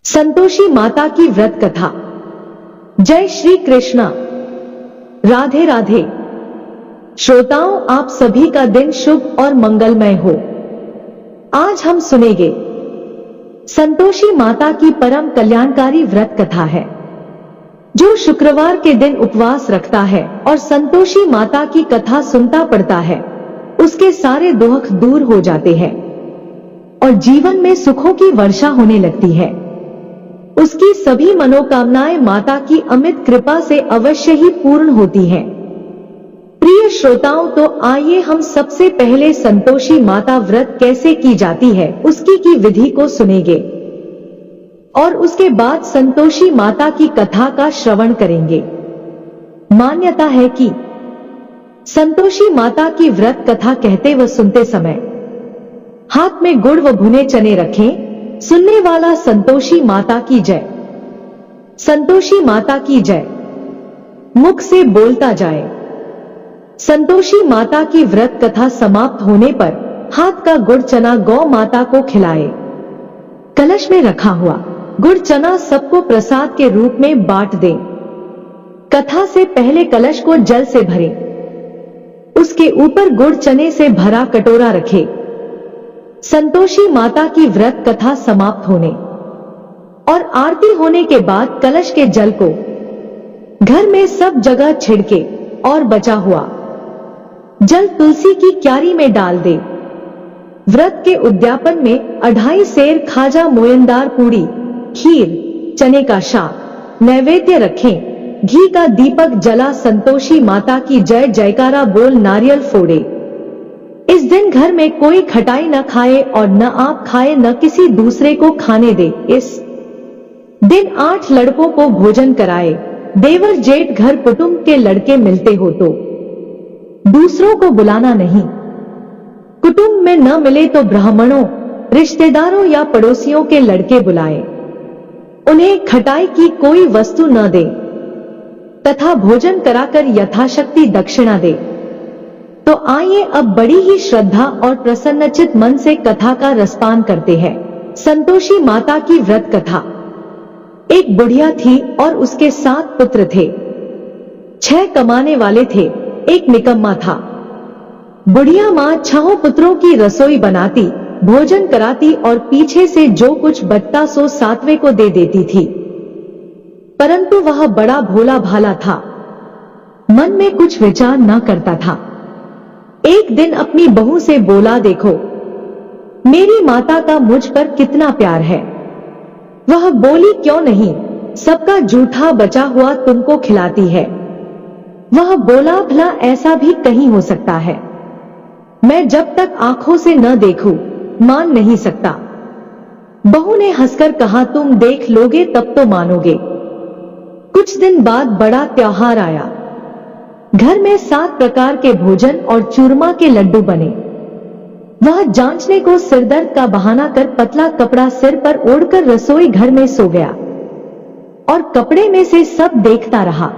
संतोषी माता की व्रत कथा। जय श्री कृष्णा, राधे राधे। श्रोताओं, आप सभी का दिन शुभ और मंगलमय हो। आज हम सुनेंगे संतोषी माता की परम कल्याणकारी व्रत कथा है। जो शुक्रवार के दिन उपवास रखता है और संतोषी माता की कथा सुनता पढ़ता है, उसके सारे दुख दूर हो जाते हैं और जीवन में सुखों की वर्षा होने लगती है। उसकी सभी मनोकामनाएं माता की अमित कृपा से अवश्य ही पूर्ण होती हैं। प्रिय श्रोताओं, तो आइए हम सबसे पहले संतोषी माता व्रत कैसे की जाती है उसकी की विधि को सुनेंगे और उसके बाद संतोषी माता की कथा का श्रवण करेंगे। मान्यता है कि संतोषी माता की व्रत कथा कहते व सुनते समय हाथ में गुड़ व भुने चने रखें। सुनने वाला संतोषी माता की जय, संतोषी माता की जय मुख से बोलता जाए। संतोषी माता की व्रत कथा समाप्त होने पर हाथ का गुड़ चना गौ माता को खिलाए। कलश में रखा हुआ गुड़ चना सबको प्रसाद के रूप में बांट दें। कथा से पहले कलश को जल से भरें, उसके ऊपर गुड़ चने से भरा कटोरा रखें। संतोषी माता की व्रत कथा समाप्त होने और आरती होने के बाद कलश के जल को घर में सब जगह छिड़के और बचा हुआ जल तुलसी की क्यारी में डाल दे। व्रत के उद्यापन में 2.5 सेर खाजा, मोयनदार पूड़ी, खीर, चने का शाक नैवेद्य रखें। घी का दीपक जला संतोषी माता की जय जयकारा बोल नारियल फोड़े। इस दिन घर में कोई खटाई न खाए और न आप खाए, न किसी दूसरे को खाने दे। इस दिन 8 लड़कों को भोजन कराए। देवर जेठ घर कुटुंब के लड़के मिलते हो तो दूसरों को बुलाना नहीं। कुटुंब में न मिले तो ब्राह्मणों, रिश्तेदारों या पड़ोसियों के लड़के बुलाए। उन्हें खटाई की कोई वस्तु न दे तथा भोजन कराकर यथाशक्ति दक्षिणा दे। तो आइए अब बड़ी ही श्रद्धा और प्रसन्नचित मन से कथा का रसपान करते हैं। संतोषी माता की व्रत कथा। एक बुढ़िया थी और उसके 7 पुत्र थे। 6 कमाने वाले थे, एक निकम्मा था। बुढ़िया माँ 6 पुत्रों की रसोई बनाती, भोजन कराती और पीछे से जो कुछ बचता सो 7वें को दे देती थी। परंतु वह बड़ा भोला भाला था, मन में कुछ विचार न करता था। एक दिन अपनी बहू से बोला, देखो मेरी माता का मुझ पर कितना प्यार है। वह बोली, क्यों नहीं, सबका जूठा बचा हुआ तुमको खिलाती है। वह बोला, भला ऐसा भी कहीं हो सकता है? मैं जब तक आंखों से न देखूं मान नहीं सकता। बहू ने हंसकर कहा, तुम देख लोगे तब तो मानोगे। कुछ दिन बाद बड़ा त्योहार आया। घर में 7 प्रकार के भोजन और चूरमा के लड्डू बने। वह जांचने को सिरदर्द का बहाना कर पतला कपड़ा सिर पर ओढ़कर रसोई घर में सो गया और कपड़े में से सब देखता रहा।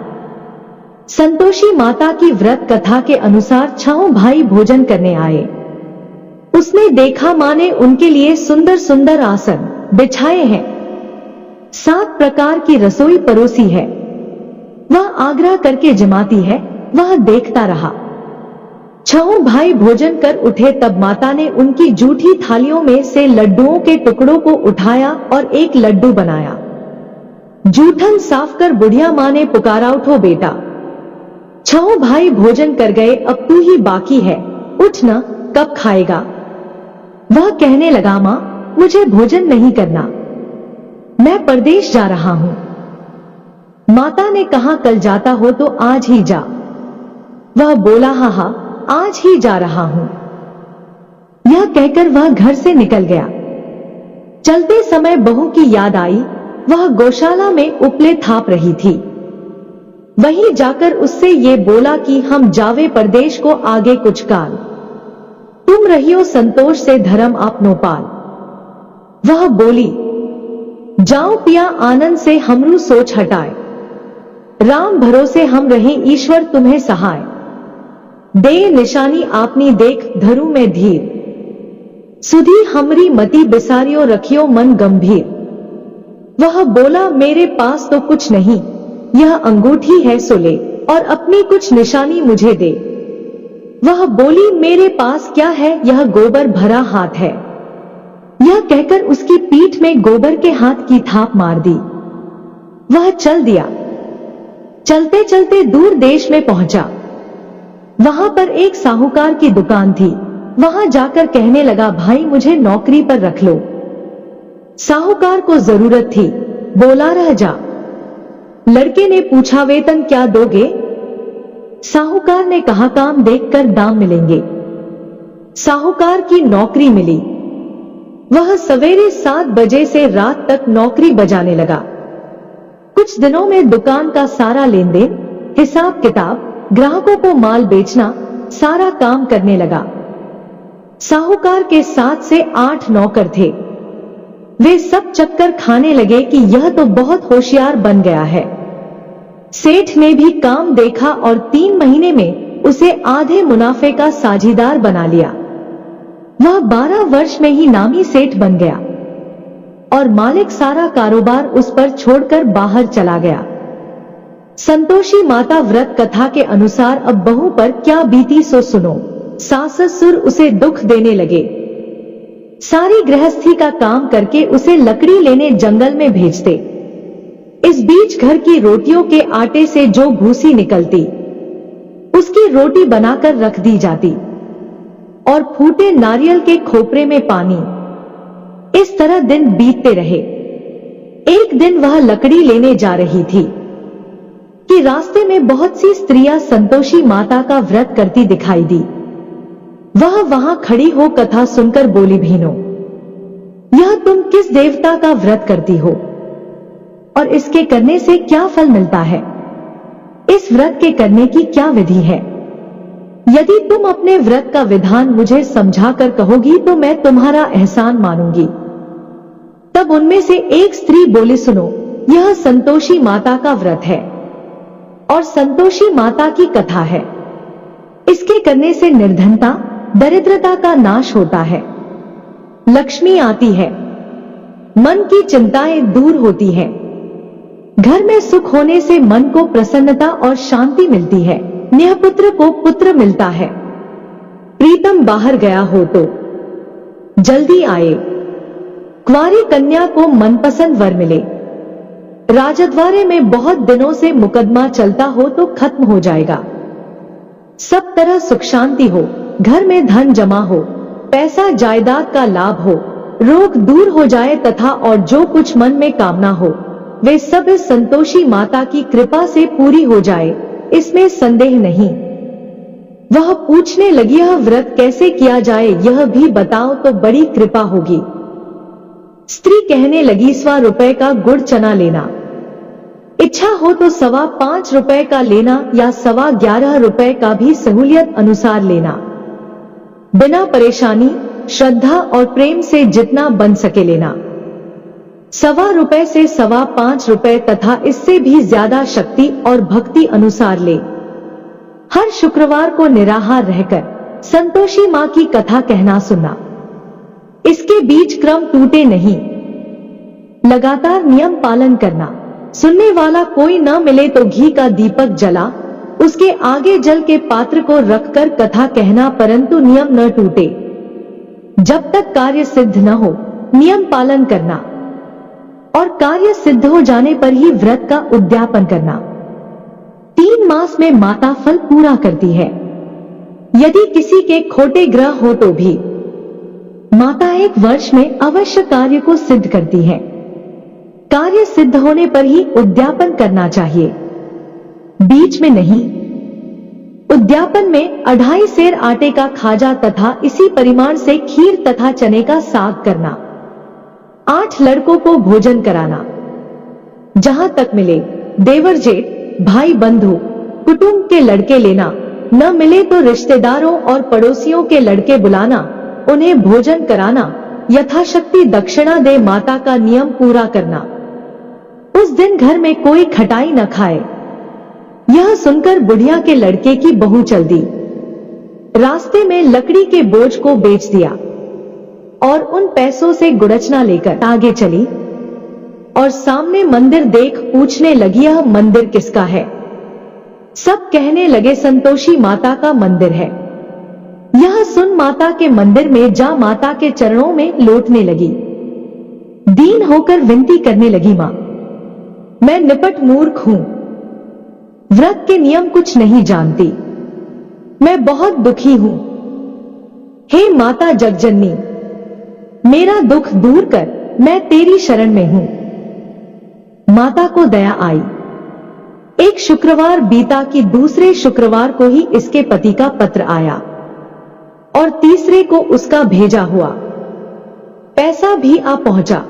संतोषी माता की व्रत कथा के अनुसार 6 भाई भोजन करने आए। उसने देखा मां ने उनके लिए सुंदर सुंदर आसन बिछाए हैं, 7 प्रकार की रसोई परोसी है। वह आग्रह करके जमाती है, वह देखता रहा। 6 भाई भोजन कर उठे तब माता ने उनकी जूठी थालियों में से लड्डुओं के टुकड़ों को उठाया और एक लड्डू बनाया। जूठन साफ कर बुढ़िया मां ने पुकारा, उठो बेटा। 6 भाई भोजन कर गए, अब तू ही बाकी है, उठ न, कब खाएगा? वह कहने लगा, मां मुझे भोजन नहीं करना, मैं परदेश जा रहा हूं। माता ने कहा, कल जाता हो तो आज ही जा। वह बोला, हाँ, आज ही जा रहा हूं। यह कहकर वह घर से निकल गया। चलते समय बहू की याद आई। वह गौशाला में उपले थाप रही थी। वहीं जाकर उससे ये बोला कि हम जावे परदेश को आगे कुछ काल, तुम रहियो संतोष से धर्म आपनो पाल। वह बोली, जाओ पिया आनंद से हमरू सोच हटाए। राम भरोसे हम रहें, ईश्वर तुम्हें सहाय। दे निशानी आपनी देख धरू में धीर। सुधी हमरी मति बिसारियो रखियो मन गंभीर। वह बोला, मेरे पास तो कुछ नहीं, यह अंगूठी है, सो ले और अपनी कुछ निशानी मुझे दे। वह बोली, मेरे पास क्या है, यह गोबर भरा हाथ है। यह कहकर उसकी पीठ में गोबर के हाथ की थाप मार दी। वह चल दिया। चलते चलते दूर देश में पहुंचा। वहां पर एक साहूकार की दुकान थी। वहां जाकर कहने लगा, भाई मुझे नौकरी पर रख लो। साहूकार को जरूरत थी, बोला, रह जा। लड़के ने पूछा, वेतन क्या दोगे? साहूकार ने कहा, काम देखकर दाम मिलेंगे। साहूकार की नौकरी मिली। वह सवेरे 7 बजे से रात तक नौकरी बजाने लगा। कुछ दिनों में दुकान का सारा लेन देन, हिसाब किताब, ग्राहकों को माल बेचना, सारा काम करने लगा। साहूकार के 7 से 8 नौकर थे। वे सब चक्कर खाने लगे कि यह तो बहुत होशियार बन गया है। सेठ ने भी काम देखा और 3 महीने में उसे आधे मुनाफे का साझीदार बना लिया। वह 12 वर्ष में ही नामी सेठ बन गया और मालिक सारा कारोबार उस पर छोड़कर बाहर चला गया। संतोषी माता व्रत कथा के अनुसार अब बहू पर क्या बीती सो सुनो। सास ससुर उसे दुख देने लगे। सारी गृहस्थी का काम करके उसे लकड़ी लेने जंगल में भेजते। इस बीच घर की रोटियों के आटे से जो भूसी निकलती, उसकी रोटी बनाकर रख दी जाती और फूटे नारियल के खोपरे में पानी। इस तरह दिन बीतते रहे। एक दिन वह लकड़ी लेने जा रही थी कि रास्ते में बहुत सी स्त्रियां संतोषी माता का व्रत करती दिखाई दी। वह वहां खड़ी हो कथा सुनकर बोली, भीनो, यह तुम किस देवता का व्रत करती हो और इसके करने से क्या फल मिलता है? इस व्रत के करने की क्या विधि है? यदि तुम अपने व्रत का विधान मुझे समझाकर कहोगी तो मैं तुम्हारा एहसान मानूंगी। तब उनमें से एक स्त्री बोली, सुनो, यह संतोषी माता का व्रत है और संतोषी माता की कथा है। इसके करने से निर्धनता, दरिद्रता का नाश होता है, लक्ष्मी आती है, मन की चिंताएं दूर होती है, घर में सुख होने से मन को प्रसन्नता और शांति मिलती है, निःपुत्र को पुत्र मिलता है, प्रीतम बाहर गया हो तो जल्दी आए, कुंवारी कन्या को मनपसंद वर मिले, राजद्वारे में बहुत दिनों से मुकदमा चलता हो तो खत्म हो जाएगा, सब तरह सुख शांति हो, घर में धन जमा हो, पैसा जायदाद का लाभ हो, रोग दूर हो जाए तथा और जो कुछ मन में कामना हो वे सब इस संतोषी माता की कृपा से पूरी हो जाए, इसमें संदेह नहीं। वह पूछने लगी, यह व्रत कैसे किया जाए, यह भी बताओ तो बड़ी कृपा होगी। स्त्री कहने लगी, 100 रुपए का गुड़ चना लेना, इच्छा हो तो 5.25 रुपए का लेना या 11.25 रुपए का भी सहूलियत अनुसार लेना, बिना परेशानी, श्रद्धा और प्रेम से जितना बन सके लेना। 1.25 रुपए से 5.25 रुपए तथा इससे भी ज्यादा शक्ति और भक्ति अनुसार ले। हर शुक्रवार को निराहार रहकर संतोषी मां की कथा कहना सुनना। इसके बीच क्रम टूटे नहीं, लगातार नियम पालन करना। सुनने वाला कोई न मिले तो घी का दीपक जला उसके आगे जल के पात्र को रखकर कथा कहना, परंतु नियम न टूटे। जब तक कार्य सिद्ध न हो नियम पालन करना और कार्य सिद्ध हो जाने पर ही व्रत का उद्यापन करना। 3 मास में माता फल पूरा करती है। यदि किसी के खोटे ग्रह हो तो भी माता 1 वर्ष में अवश्य कार्य को सिद्ध करती है। कार्य सिद्ध होने पर ही उद्यापन करना चाहिए, बीच में नहीं। उद्यापन में 2.5 सेर आटे का खाजा तथा इसी परिमाण से खीर तथा चने का साग करना। 8 लड़कों को भोजन कराना। जहां तक मिले देवर जेठ, भाई बंधु, कुटुंब के लड़के लेना, न मिले तो रिश्तेदारों और पड़ोसियों के लड़के बुलाना, उन्हें भोजन कराना, यथाशक्ति दक्षिणा दे माता का नियम पूरा करना। उस दिन घर में कोई खटाई न खाए। यह सुनकर बुढ़िया के लड़के की बहू चल दी। रास्ते में लकड़ी के बोझ को बेच दिया और उन पैसों से गुड़चना लेकर आगे चली। और सामने मंदिर देख पूछने लगी, यह मंदिर किसका है? सब कहने लगे, संतोषी माता का मंदिर है। यह सुन माता के मंदिर में जा माता के चरणों में लौटने लगी। दीन होकर विनती करने लगी, मां, मैं निपट मूर्ख हूं, व्रत के नियम कुछ नहीं जानती, मैं बहुत दुखी हूं। हे माता जगजननी, मेरा दुख दूर कर, मैं तेरी शरण में हूं। माता को दया आई। एक शुक्रवार बीता कि दूसरे शुक्रवार को ही इसके पति का पत्र आया और तीसरे को उसका भेजा हुआ पैसा भी आ पहुंचा।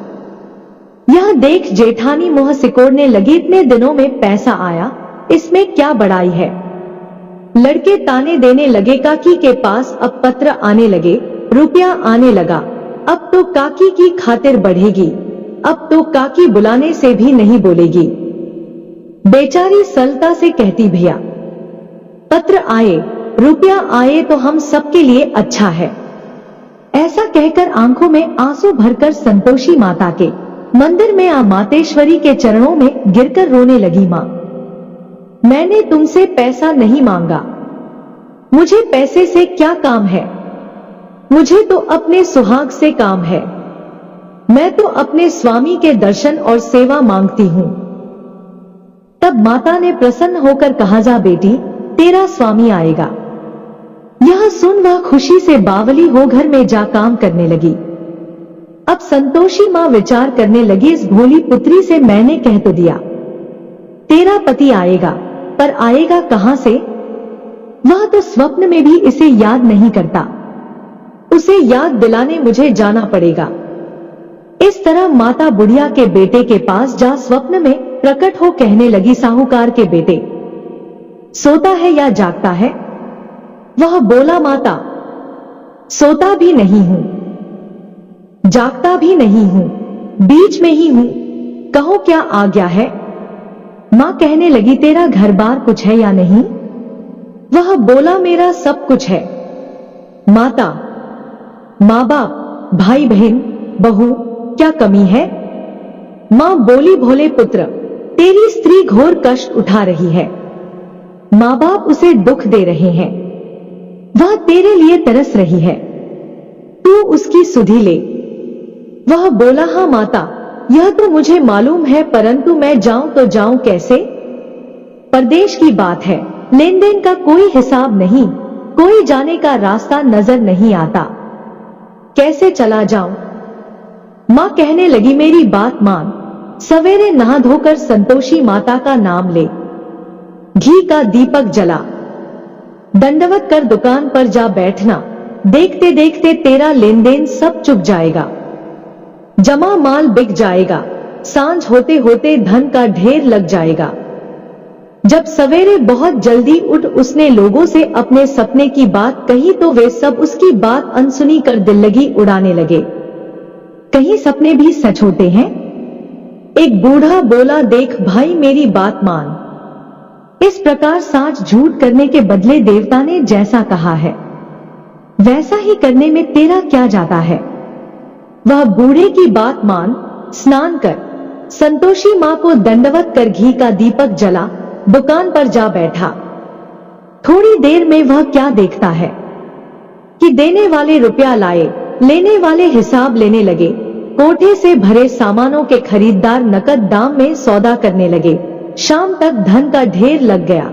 यह देख जेठानी मुंह सिकोड़ने लगी, इतने दिनों में पैसा आया, इसमें क्या बड़ाई है? लड़के ताने देने लगे, काकी के पास अब पत्र आने लगे, रुपया आने लगा, अब तो काकी की खातिर बढ़ेगी, अब तो काकी बुलाने से भी नहीं बोलेगी। बेचारी सरलता से कहती, भैया पत्र आए, रुपया आए तो हम सबके लिए अच्छा है। ऐसा कहकर आंखों में आंसू भरकर संतोषी माता के मंदिर में आ मातेश्वरी के चरणों में गिरकर रोने लगी, मां, मैंने तुमसे पैसा नहीं मांगा, मुझे पैसे से क्या काम है, मुझे तो अपने सुहाग से काम है, मैं तो अपने स्वामी के दर्शन और सेवा मांगती हूं। तब माता ने प्रसन्न होकर कहा, जा बेटी, तेरा स्वामी आएगा। यह सुन वह खुशी से बावली हो घर में जा काम करने लगी। अब संतोषी मां विचार करने लगी, इस भोली पुत्री से मैंने कह तो दिया तेरा पति आएगा, पर आएगा कहां से? वह तो स्वप्न में भी इसे याद नहीं करता, उसे याद दिलाने मुझे जाना पड़ेगा। इस तरह माता बुढ़िया के बेटे के पास जा स्वप्न में प्रकट हो कहने लगी, साहूकार के बेटे, सोता है या जागता है? वह बोला, माता, सोता भी नहीं हूं, जागता भी नहीं हूं, बीच में ही हूं, कहो क्या आज्ञा है? मां कहने लगी, तेरा घर बार कुछ है या नहीं? वह बोला, मेरा सब कुछ है। माता, माँ बाप, भाई बहन, बहू, क्या कमी है? मां बोली, भोले पुत्र, तेरी स्त्री घोर कष्ट उठा रही है, माँ बाप उसे दुख दे रहे हैं, वह तेरे लिए तरस रही है, तू उसकी सुधि ले। वह बोला, हां माता, यह तो मुझे मालूम है, परंतु मैं जाऊं तो जाऊं कैसे? परदेश की बात है, लेन देन का कोई हिसाब नहीं, कोई जाने का रास्ता नजर नहीं आता, कैसे चला जाऊं? मां कहने लगी, मेरी बात मान, सवेरे नहा धोकर संतोषी माता का नाम ले, घी का दीपक जला, दंडवत कर दुकान पर जा बैठना, देखते देखते तेरा लेन देन सब चुक जाएगा, जमा माल बिक जाएगा, सांझ होते होते धन का ढेर लग जाएगा। जब सवेरे बहुत जल्दी उठ उसने लोगों से अपने सपने की बात कही तो वे सब उसकी बात अनसुनी कर दिल लगी उड़ाने लगे। कहीं सपने भी सच होते हैं? एक बूढ़ा बोला, देख भाई, मेरी बात मान, इस प्रकार साच झूठ करने के बदले देवता ने जैसा कहा है वैसा ही करने में तेरा क्या जाता है? वह बूढ़े की बात मान, स्नान कर, संतोषी मां को दंडवत कर घी का दीपक जला, दुकान पर जा बैठा। थोड़ी देर में वह क्या देखता है कि देने वाले रुपया लाए, लेने वाले हिसाब लेने लगे, कोठे से भरे सामानों के खरीदार नकद दाम में सौदा करने लगे, शाम तक धन का ढेर लग गया।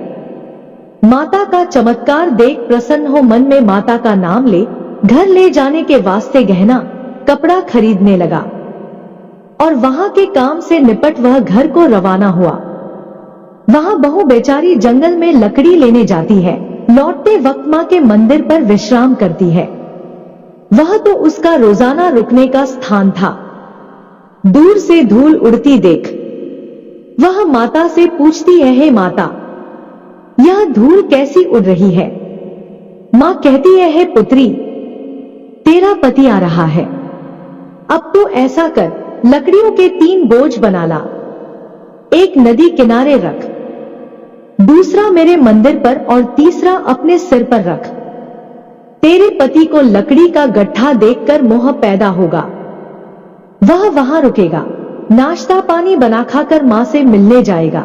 माता का चमत्कार देख प्रसन्न हो मन में माता का नाम ले, घर ले जाने के वास्ते गहना कपड़ा खरीदने लगा और वहां के काम से निपट वह घर को रवाना हुआ। वहां बहू बेचारी जंगल में लकड़ी लेने जाती है, लौटते वक्त मां के मंदिर पर विश्राम करती है। वह तो उसका रोजाना रुकने का स्थान था। दूर से धूल उड़ती देख वह माता से पूछती है, हे माता, यह धूल कैसी उड़ रही है? मां कहती है, हे पुत्री, तेरा पति आ रहा है, अब तो ऐसा कर, लकड़ियों के 3 बोझ बना ला, एक नदी किनारे रख, दूसरा मेरे मंदिर पर और तीसरा अपने सिर पर रख। तेरे पति को लकड़ी का गड्ढा देखकर मोह पैदा होगा, वह वहां रुकेगा, नाश्ता पानी बना खाकर माँ से मिलने जाएगा।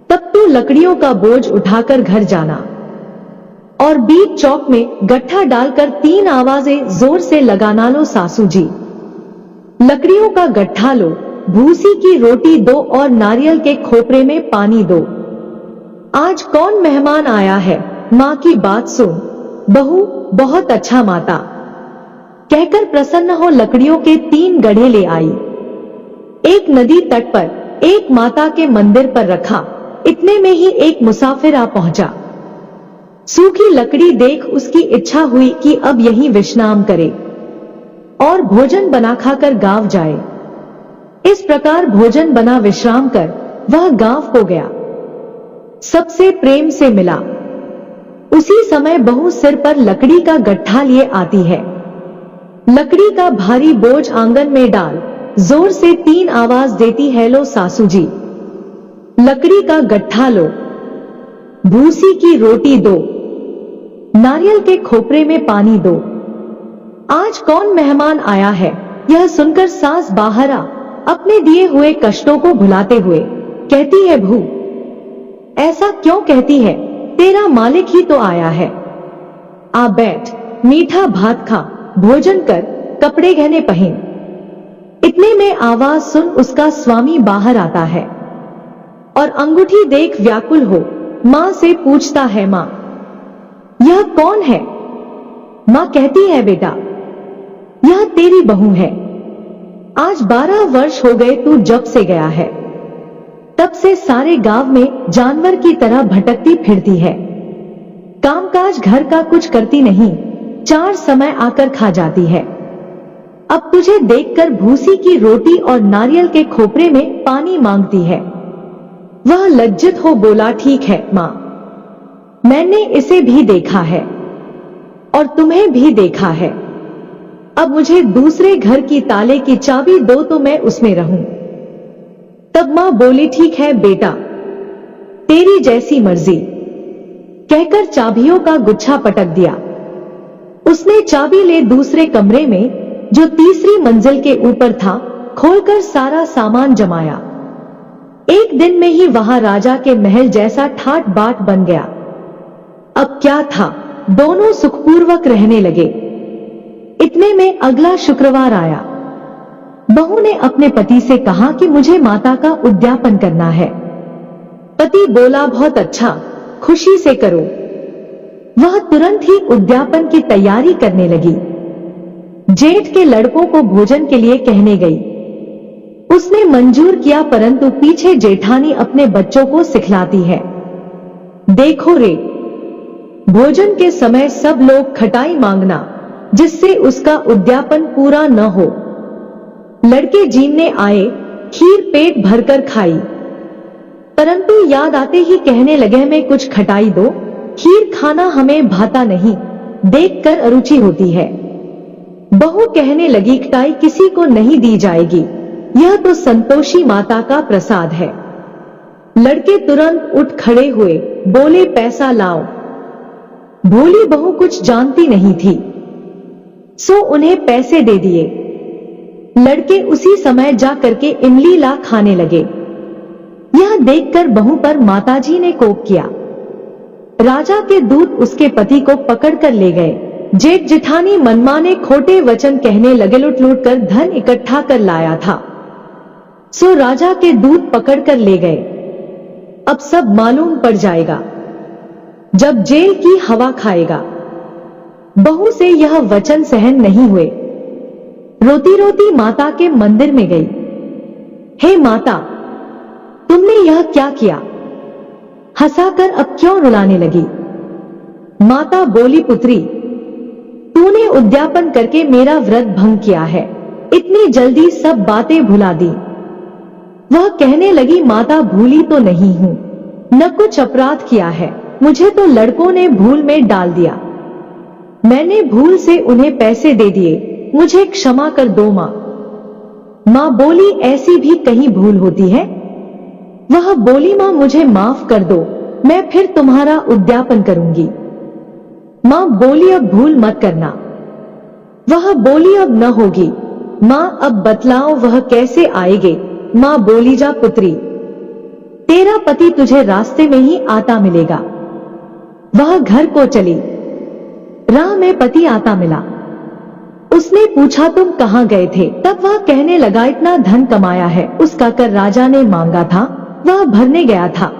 तब तू लकड़ियों का बोझ उठाकर घर जाना और बीच चौक में गट्ठा डालकर 3 आवाजें जोर से लगाना, लो सासू जी, लकड़ियों का गट्ठा लो, भूसी की रोटी दो और नारियल के खोपरे में पानी दो। आज कौन मेहमान आया है, माँ की बात सुन। बहू, बहुत अच्छा माता, कहकर प्रसन्न हो लकड़ियों के 3 गड्ढे ले आई। एक नदी तट पर, एक माता के मंदिर पर रखा। इतने में ही एक मुसाफिर आ पहुंचा। सूखी लकड़ी देख उसकी इच्छा हुई कि अब यहीं विश्राम करे और भोजन बना खाकर गांव जाए। इस प्रकार भोजन बना विश्राम कर वह गांव को गया। सबसे प्रेम से मिला। उसी समय बहू सिर पर लकड़ी का गट्ठा लिए आती है। लकड़ी का भारी बोझ आंगन में डाल जोर से 3 आवाज देती है, लो सासू जी, लकड़ी का गट्ठा लो, भूसी की रोटी दो, नारियल के खोपरे में पानी दो। आज कौन मेहमान आया है। यह सुनकर सास बाहर आ अपने दिए हुए कष्टों को भुलाते हुए कहती है, भू, ऐसा क्यों कहती है, तेरा मालिक ही तो आया है। आ बैठ, मीठा भात खा, भोजन कर, कपड़े गहने पहन। इतने में आवाज सुन उसका स्वामी बाहर आता है और अंगूठी देख व्याकुल हो मां से पूछता है, मां, यह कौन है। मां कहती है, बेटा, यह तेरी बहू है। आज 12 वर्ष हो गए तू जब से गया है, तब से सारे गांव में जानवर की तरह भटकती फिरती है। कामकाज घर का कुछ करती नहीं, 4 समय आकर खा जाती है। अब तुझे देखकर भूसी की रोटी और नारियल के खोपरे में पानी मांगती है। वह लज्जित हो बोला, ठीक है मां, मैंने इसे भी देखा है और तुम्हें भी देखा है। अब मुझे दूसरे घर की ताले की चाबी दो तो मैं उसमें रहूं। तब मां बोली, ठीक है बेटा, तेरी जैसी मर्जी, कहकर चाबियों का गुच्छा पटक दिया। उसने चाबी ले दूसरे कमरे में, जो तीसरी मंजिल के ऊपर था, खोलकर सारा सामान जमाया। एक दिन में ही वहां राजा के महल जैसा ठाट बाट बन गया। अब क्या था, दोनों सुखपूर्वक रहने लगे। इतने में अगला शुक्रवार आया। बहू ने अपने पति से कहा कि मुझे माता का उद्यापन करना है। पति बोला, बहुत अच्छा, खुशी से करो। वह तुरंत ही उद्यापन की तैयारी करने लगी। जेठ के लड़कों को भोजन के लिए कहने गई। उसने मंजूर किया, परंतु पीछे जेठानी अपने बच्चों को सिखलाती है, देखो रे, भोजन के समय सब लोग खटाई मांगना, जिससे उसका उद्यापन पूरा न हो। लड़के जीमने आए, खीर पेट भरकर खाई, परंतु याद आते ही कहने लगे, हमें कुछ खटाई दो, खीर खाना हमें भाता नहीं, देखकर अरुचि होती है। बहू कहने लगी, खटाई किसी को नहीं दी जाएगी, यह तो संतोषी माता का प्रसाद है। लड़के तुरंत उठ खड़े हुए, बोले, पैसा लाओ। भोली बहू कुछ जानती नहीं थी, सो उन्हें पैसे दे दिए। लड़के उसी समय जा करके इमली ला खाने लगे। यह देखकर बहू पर माताजी ने कोप किया। राजा के दूत उसके पति को पकड़कर ले गए। जेठ जेठानी मनमाने खोटे वचन कहने लगे, लूट लूट कर धन इकट्ठा कर लाया था, सो राजा के दूत पकड़कर ले गए। अब सब मालूम पड़ जाएगा जब जेल की हवा खाएगा। बहू से यह वचन सहन नहीं हुए। रोती रोती माता के मंदिर में गई। हे माता, तुमने यह क्या किया? हंसाकर अब क्यों रुलाने लगी? माता बोली, पुत्री, तूने उद्यापन करके मेरा व्रत भंग किया है, इतनी जल्दी सब बातें भुला दी। वह कहने लगी, माता, भूली तो नहीं हूं, न कुछ अपराध किया है, मुझे तो लड़कों ने भूल में डाल दिया। मैंने भूल से उन्हें पैसे दे दिए, मुझे क्षमा कर दो मां। मां बोली, ऐसी भी कहीं भूल होती है? वह बोली, मां मुझे माफ कर दो, मैं फिर तुम्हारा उद्यापन करूंगी। मां बोली, अब भूल मत करना। वह बोली, अब न होगी। माँ अब बतलाओ वह कैसे आएगे। माँ बोली, जा पुत्री, तेरा पति तुझे रास्ते में ही आता मिलेगा। वह घर को चली। राह में पति आता मिला। उसने पूछा, तुम कहाँ गए थे? तब वह कहने लगा, इतना धन कमाया है, उसका कर राजा ने मांगा था, वह भरने गया था।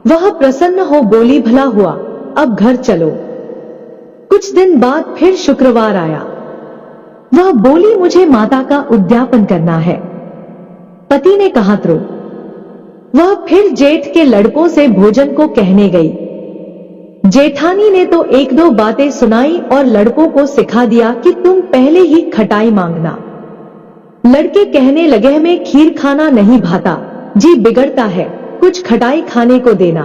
वह प्रसन्न हो बोली, भला हुआ, अब घर चलो। कुछ दिन बाद फिर शुक्रवार आया। वह बोली, मुझे माता का उद्यापन करना है। पति ने कहा, तो वह फिर जेठ के लड़कों से भोजन को कहने गई। जेठानी ने तो एक दो बातें सुनाई और लड़कों को सिखा दिया कि तुम पहले ही खटाई मांगना। लड़के कहने लगे, हमें खीर खाना नहीं भाता, जी बिगड़ता है, कुछ खटाई खाने को देना।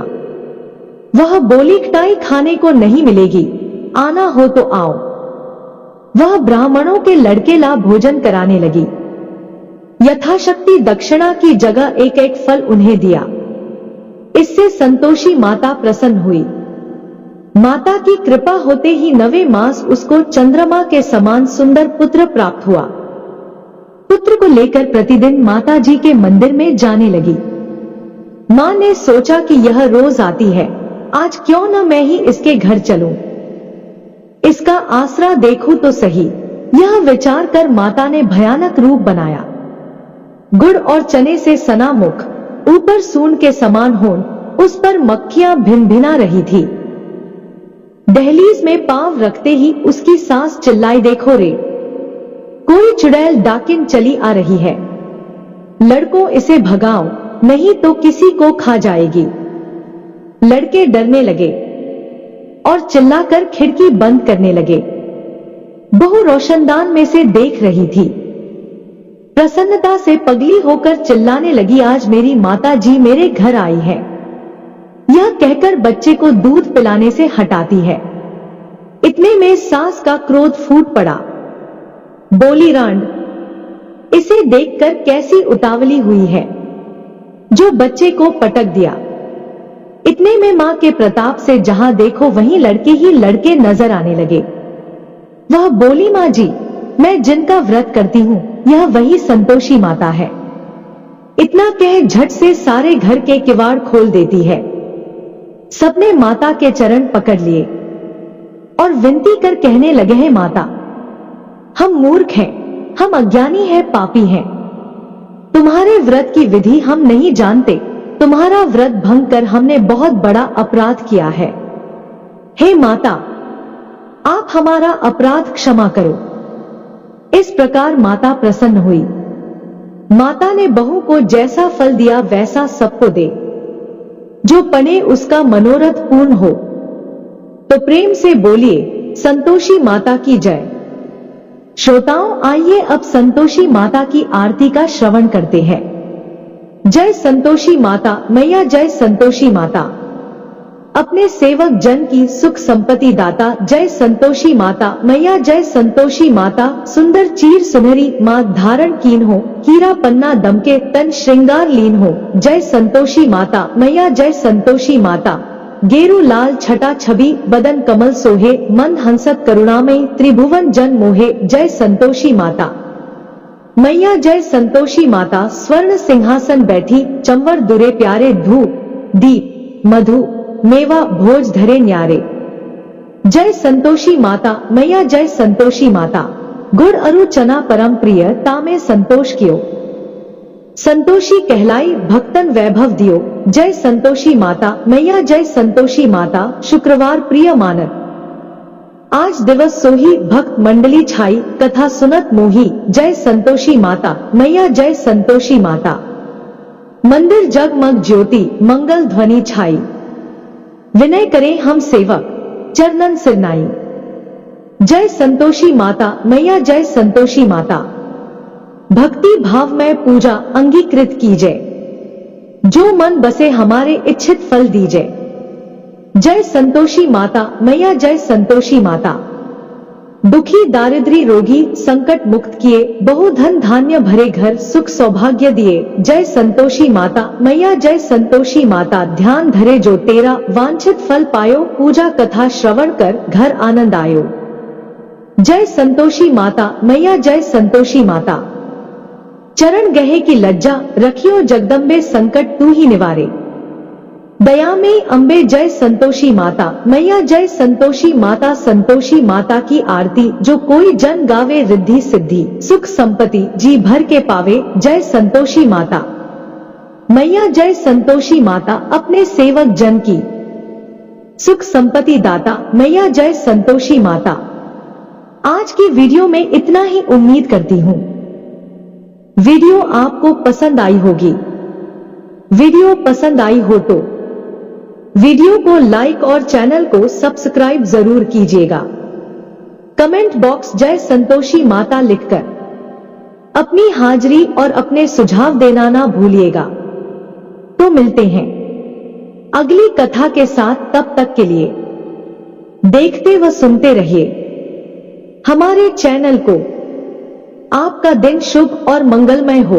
वह बोली, खटाई खाने को नहीं मिलेगी, आना हो तो आओ। वह ब्राह्मणों के लड़के ला भोजन कराने लगी। यथाशक्ति दक्षिणा की जगह एक एक फल उन्हें दिया। इससे संतोषी माता प्रसन्न हुई। माता की कृपा होते ही 9वें मास उसको चंद्रमा के समान सुंदर पुत्र प्राप्त हुआ। पुत्र को लेकर प्रतिदिन माता जी के मंदिर में जाने लगी। माँ ने सोचा कि यह रोज आती है, आज क्यों न मैं ही इसके घर चलूं, इसका आसरा देखूं तो सही। यह विचार कर माता ने भयानक रूप बनाया। गुड़ और चने से सना मुख, ऊपर सूंड के समान होंठ, उस पर मक्खियां भिनभिना रही थी। दहलीज में पांव रखते ही उसकी सास चिल्लाई, देखो रे, कोई चुड़ैल डाकिन चली आ रही है, लड़कों इसे भगाओ, नहीं तो किसी को खा जाएगी। लड़के डरने लगे और चिल्लाकर खिड़की बंद करने लगे। बहू रोशनदान में से देख रही थी। प्रसन्नता से पगली होकर चिल्लाने लगी, आज मेरी माता जी मेरे घर आई है। यह कहकर बच्चे को दूध पिलाने से हटाती है। इतने में सास का क्रोध फूट पड़ा। बोली, रांड, इसे देखकर कैसी उतावली हुई है, जो बच्चे को पटक दिया। इतने में मां के प्रताप से जहां देखो वहीं लड़के ही लड़के नजर आने लगे। वह बोली, मां जी, मैं जिनका व्रत करती हूं, यह वही संतोषी माता है। इतना कह झट से सारे घर के किवाड़ खोल देती है। सबने माता के चरण पकड़ लिए और विनती कर कहने लगे हैं, माता, हम मूर्ख हैं, हम अज्ञानी हैं, पापी हैं। तुम्हारे व्रत की विधि हम नहीं जानते। तुम्हारा व्रत भंग कर हमने बहुत बड़ा अपराध किया है। हे माता, आप हमारा अपराध क्षमा करो। इस प्रकार माता प्रसन्न हुई। माता ने बहू को जैसा फल दिया वैसा सबको दे, जो पने उसका मनोरथ पूर्ण हो। तो प्रेम से बोलिए, संतोषी माता की जय। श्रोताओं, आइए अब संतोषी माता की आरती का श्रवण करते हैं। जय संतोषी माता मैया, जय संतोषी माता, अपने सेवक जन की सुख संपत्ति दाता। जय संतोषी माता मैया, जय संतोषी माता, सुंदर चीर सुनहरी मां धारण कीन हो, हीरा पन्ना दमके तन श्रृंगार लीन हो। जय संतोषी माता मैया, जय संतोषी माता, गेरू लाल छटा छवि बदन कमल सोहे, मंद हंसत करुणामयी त्रिभुवन जन मोहे। जय संतोषी माता मैया, जय संतोषी माता, स्वर्ण सिंहासन बैठी, चंवर दुरे प्यारे, धूप दीप मधु मेवा भोज धरे न्यारे। जय संतोषी माता मैया, जय संतोषी माता, गुड़ अरु चना परम प्रिय, तामे संतोष कियो। संतोषी कहलाई भक्तन वैभव दियो। जय संतोषी माता मैया, जय संतोषी माता, शुक्रवार प्रिय मानत। आज दिवस सोही भक्त मंडली छाई, कथा सुनत मोही। जय संतोषी माता मैया, जय संतोषी माता, मंदिर जगमग ज्योति मंगल ध्वनि छाई। विनय करें हम सेवक चरणन सिरनाई। जय संतोषी माता मैया, जय संतोषी माता, भक्ति भाव में पूजा अंगीकृत कीजिए, जो मन बसे हमारे इच्छित फल दीजिए। जय संतोषी माता मैया, जय संतोषी माता, दुखी दारिद्री रोगी संकट मुक्त किए, बहुधन धान्य भरे घर सुख सौभाग्य दिए। जय संतोषी माता मैया, जय संतोषी माता, ध्यान धरे जो तेरा वांछित फल पायो, पूजा कथा श्रवण कर घर आनंद आयो। जय संतोषी माता मैया, जय संतोषी माता। चरण गहे की लज्जा रखियो जगदम्बे, संकट तू ही निवारे। दया में अंबे, जय संतोषी माता मैया, जय संतोषी माता। संतोषी माता की आरती जो कोई जन गावे, रिद्धि सिद्धि सुख संपत्ति जी भर के पावे। जय संतोषी माता मैया, जय संतोषी माता। अपने सेवक जन की सुख संपत्ति दाता मैया, जय संतोषी माता। आज की वीडियो में इतना ही। उम्मीद करती हूँ वीडियो आपको पसंद आई होगी। वीडियो पसंद आई हो तो वीडियो को लाइक और चैनल को सब्सक्राइब जरूर कीजिएगा। कमेंट बॉक्स जय संतोषी माता लिखकर अपनी हाजिरी और अपने सुझाव देना ना भूलिएगा। तो मिलते हैं अगली कथा के साथ, तब तक के लिए देखते व सुनते रहिए हमारे चैनल को। आपका दिन शुभ और मंगलमय हो।